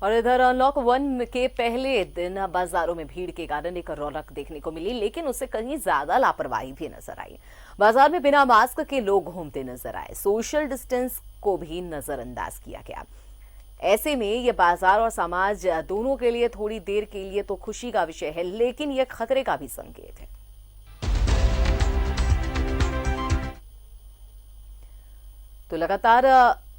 और इधर अनलॉक 1 के पहले दिन बाजारों में भीड़ के कारण एक रौनक देखने को मिली, लेकिन उससे कहीं ज्यादा लापरवाही भी नजर आई। बाजार में बिना मास्क के लोग घूमते नजर आए, सोशल डिस्टेंस को भी नजरअंदाज किया गया। ऐसे में ये बाजार और समाज दोनों के लिए थोड़ी देर के लिए तो खुशी का विषय है, लेकिन यह खतरे का भी संकेत है। तो लगातार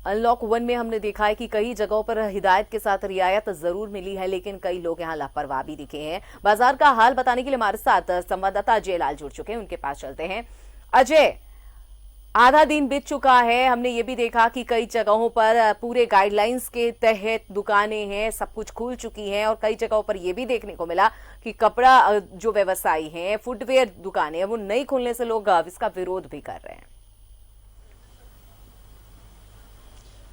अनलॉक 1 में हमने देखा है कि कई जगहों पर हिदायत के साथ रियायत जरूर मिली है, लेकिन कई लोग यहां लापरवाह भी दिखे हैं। बाजार का हाल बताने के लिए हमारे साथ संवाददाता अजय लाल जुड़ चुके हैं, उनके पास चलते हैं। अजय, आधा दिन बीत चुका है, हमने ये भी देखा कि कई जगहों पर पूरे गाइडलाइंस के तहत दुकानें हैं, सब कुछ खुल चुकी हैं, और कई जगहों पर यह भी देखने को मिला कि कपड़ा जो व्यवसायी हैं, फुटवेयर दुकानें, वो नहीं खुलने से लोग इसका विरोध भी कर रहे हैं।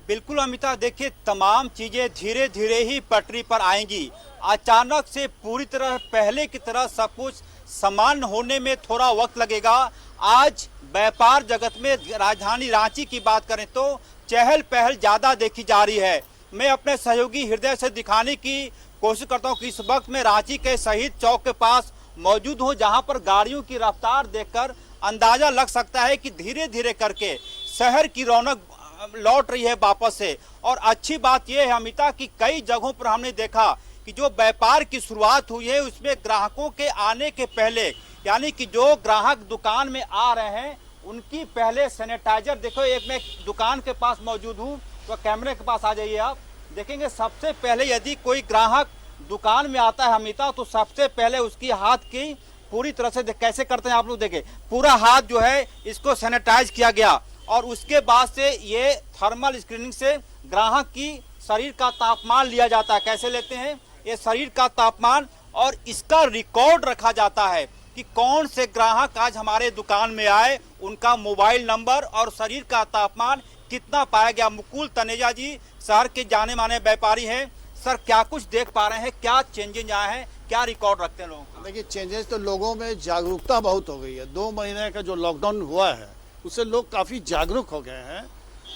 बिल्कुल अमिता, देखिए तमाम चीजें धीरे धीरे ही पटरी पर आएंगी। अचानक से पूरी तरह पहले की तरह सब कुछ सामान्य होने में थोड़ा वक्त लगेगा। आज व्यापार जगत में राजधानी रांची की बात करें तो चहल पहल ज्यादा देखी जा रही है। मैं अपने सहयोगी हृदय से दिखाने की कोशिश करता हूं कि इस वक्त मैं रांची के शहीद चौक के पास मौजूद हूं, जहां पर गाड़ियों की रफ्तार देखकर अंदाजा लग सकता है कि धीरे धीरे करके शहर की रौनक लौट रही है वापस से। और अच्छी बात यह है अमिता कि कई जगहों पर हमने देखा कि जो व्यापार की शुरुआत हुई है उसमें ग्राहकों के आने के पहले, यानी कि जो ग्राहक दुकान में आ रहे हैं उनकी पहले सैनिटाइजर, देखो एक मैं दुकान के पास मौजूद हूं, तो कैमरे के पास आ जाइए आप, देखेंगे सबसे पहले यदि कोई ग्राहक दुकान में आता है अमिता, तो सबसे पहले उसकी हाथ की पूरी तरह से कैसे करते हैं आप लोग देखें, पूरा हाथ जो है इसको सैनिटाइज किया गया। और उसके बाद से ये थर्मल स्क्रीनिंग से ग्राहक की शरीर का तापमान लिया जाता है। कैसे लेते हैं, ये शरीर का तापमान, और इसका रिकॉर्ड रखा जाता है कि कौन से ग्राहक आज हमारे दुकान में आए, उनका मोबाइल नंबर और शरीर का तापमान कितना पाया गया। मुकुल तनेजा जी शहर के जाने माने व्यापारी हैं। सर, क्या कुछ देख पा रहे हैं, क्या चेंजेस आए हैं, क्या रिकॉर्ड रखते हैं लोगों का? देखिए, चेंजेस तो लोगों में जागरूकता बहुत हो गई है। 2 महीने का जो लॉकडाउन हुआ है उससे लोग काफ़ी जागरूक हो गए हैं।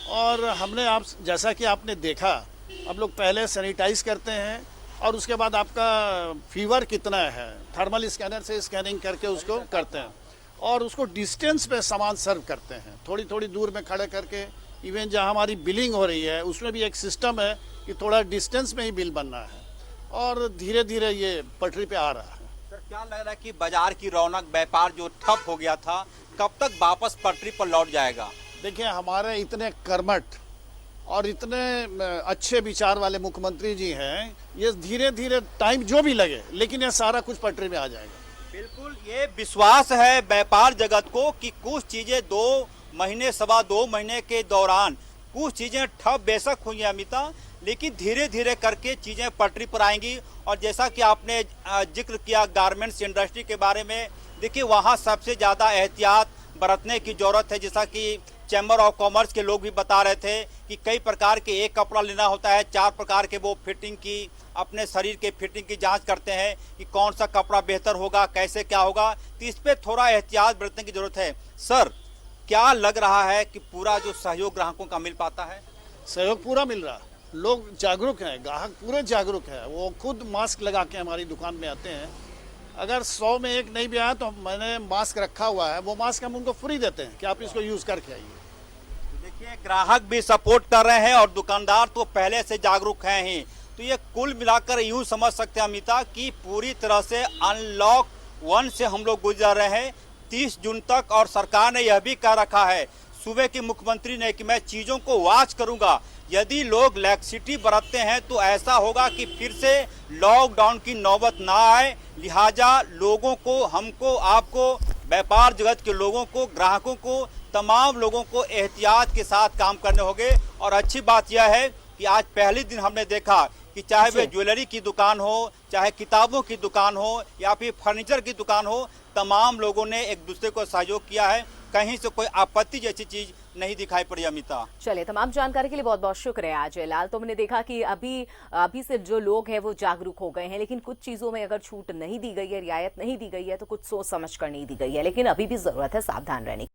और हमने आप जैसा कि आपने देखा, अब लोग पहले सैनिटाइज करते हैं और उसके बाद आपका फीवर कितना है थर्मल स्कैनर से स्कैनिंग करके उसको करते हैं, और उसको डिस्टेंस पे सामान सर्व करते हैं, थोड़ी थोड़ी दूर में खड़े करके। इवन जहाँ हमारी बिलिंग हो रही है उसमें भी एक सिस्टम है कि थोड़ा डिस्टेंस में ही बिल बनना है, और धीरे धीरे ये पटरी पे आ रहा है। सर, क्या लग रहा है कि बाजार की रौनक, व्यापार जो ठप हो गया था, कब तक वापस पटरी पर लौट जाएगा? देखिए, हमारे इतने कर्मठ और इतने अच्छे विचार वाले मुख्यमंत्री जी हैं, ये धीरे धीरे टाइम जो भी लगे, लेकिन ये सारा कुछ पटरी में आ जाएगा। बिल्कुल, ये विश्वास है व्यापार जगत को कि कुछ चीजें 2 महीने, 2.25 महीने के दौरान कुछ चीजें ठप बेशक हुई हैं अमिता, लेकिन धीरे धीरे करके चीजें पटरी पर आएंगी। और जैसा कि आपने जिक्र किया गारमेंट्स इंडस्ट्री के बारे में, देखिए वहाँ सबसे ज़्यादा एहतियात बरतने की ज़रूरत है। जैसा कि चैम्बर ऑफ कॉमर्स के लोग भी बता रहे थे कि कई प्रकार के एक कपड़ा लेना होता है, 4 प्रकार के वो फिटिंग की, अपने शरीर के फिटिंग की जांच करते हैं कि कौन सा कपड़ा बेहतर होगा, कैसे क्या होगा, तो इस पर थोड़ा एहतियात बरतने की ज़रूरत है। सर, क्या लग रहा है कि पूरा जो सहयोग ग्राहकों का मिल पाता है? सहयोग पूरा मिल रहा है, लोग जागरूक हैं, ग्राहक पूरे जागरूक हैं, वो खुद मास्क लगा के हमारी दुकान में आते हैं। अगर 100 में 1 नहीं भी आया तो मैंने मास्क रखा हुआ है, वो मास्क हम उनको फ्री देते हैं कि आप इसको यूज करके आइए। तो देखिए, ग्राहक भी सपोर्ट कर रहे हैं और दुकानदार तो पहले से जागरूक हैं ही। तो ये कुल मिलाकर यूं समझ सकते हैं अमिता कि पूरी तरह से अनलॉक 1 से हम लोग गुजर रहे हैं 30 जून तक। और सरकार ने यह भी कह रखा है सूबे की मुख्यमंत्री ने कि मैं चीजों को वॉच करूंगा, यदि लोग लैक्सिटी बरतते हैं तो ऐसा होगा कि फिर से लॉकडाउन की नौबत ना आए। लिहाजा लोगों को, हमको, आपको, व्यापार जगत के लोगों को, ग्राहकों को, तमाम लोगों को एहतियात के साथ काम करने होंगे। और अच्छी बात यह है कि आज पहले दिन हमने देखा कि चाहे वह ज्वेलरी की दुकान हो, चाहे किताबों की दुकान हो, या फिर फर्नीचर की दुकान हो, तमाम लोगों ने एक दूसरे को सहयोग किया है। कहीं से कोई आपत्ति जैसी चीज नहीं दिखाई पड़ी अमिता। चलिए, तमाम जानकारी के लिए बहुत बहुत शुक्रिया अजय लाल। तो हमने देखा कि अभी से जो लोग हैं वो जागरूक हो गए हैं, लेकिन कुछ चीजों में अगर छूट नहीं दी गई है, रियायत नहीं दी गई है, तो कुछ सोच समझ कर नहीं दी गई है, लेकिन अभी भी जरूरत है सावधान रहने की।